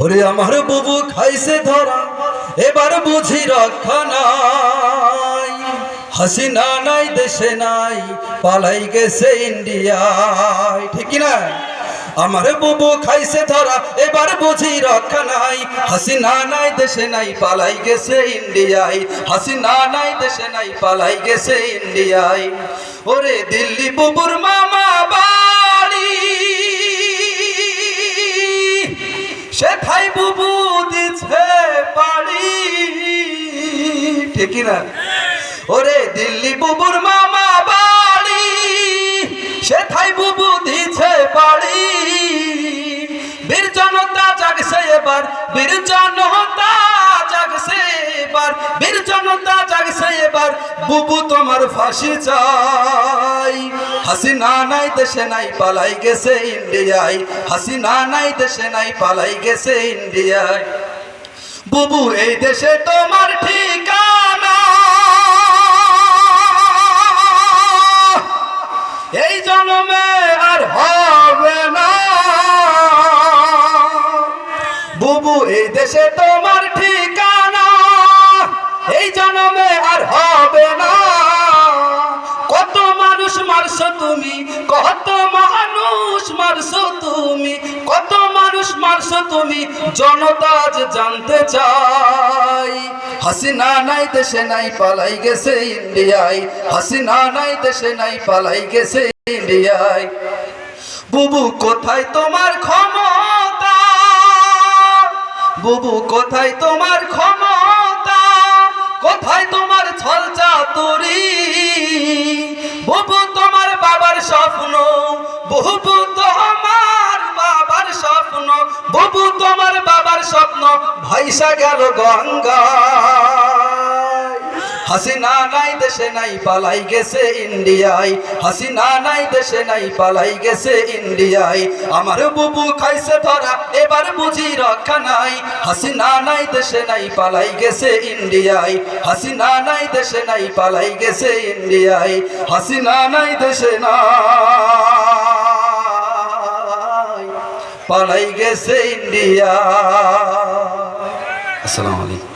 ওরে আমার বুবু খাইছে ধরা, এবার বুঝি রক্ষা নাই। হাসিনা নাই দেশে নাই, পালাই গেছে ইন্ডিয়ায়। ঠিক না? আমার বুবু খাইছে ধরা, এবার বুঝি রক্ষা নাই। হাসিনা নাই দেশে নাই, পালাই গেছে ইন্ডিয়ায়। হাসিনা নাই দেশে নাই, পালাই গেছে ইন্ডিয়ায়। ওরে দিল্লি বুবুর মামা বাড়ি, সেথাই বুবু দিছে পাড়ি। ঠিক না? ওরে দিল্লি বুবুর মামা বাড়ি, সেথাই বুবু দিছে পাড়ি। বীর জনতা জাগছে এবার, বীর জনতা জাগছে এবার, বীর জনতা জাগছে এবার। বুবু তোমার ফাঁসি চাই। হাসিনা নাই দেশে নাই, পালাই গেছে ইন্ডিয়ায়। হাসিনা নাই দেশে নাই, পালাই গেছে ইন্ডিয়ায়। বুবু এই দেশে তোমার ঠিকানা, এই জন্মে আর হবে না। বুবু এই দেশে তোমার ঠিকানা, এই জন্মে আর হবে না। কত মানুষ মারছো তুমি, কত মানুষ মারছো তুমি, কত মানুষ মারছো তুমি, জনতা আজ জানতে চাই। হাসিনা নাই দেশে নাই, পালাই গেছে ইন্ডিয়ায়। হাসিনা নাই দেশে নাই, পালাই গেছে ইন্ডিয়ায়। বুবু কোথায় তোমার ক্ষমতা, বুবু কোথায় তোমার ক্ষমতা, কোথায় তোমার ছল চাতুরি। বুবু তোমার বাবার স্বপ্ন, বুবু তোমার বাবার স্বপ্ন, বুবু তোমার বাবার স্বপ্ন ভাইসা গেল গঙ্গায়। হাসিনা নাই দেশে নাই, পালাই গেছে ইন্ডিয়ায়। হাসিনা নাই দেশে নাই, পালাই গেছে ইন্ডিয়ায়। আমার বুবু খাইছে ধরা, এবার বুঝি রক্ষা নাই। হাসিনা নাই দেশে নাই, পালাই গেছে ইন্ডিয়ায়। হাসিনা নাই দেশে নাই, পালাই গেছে ইন্ডিয়ায়। হাসিনা নাই দেশে নাই, পালাই গেছে ইন্ডিয়া। আসসালামু আলাইকুম।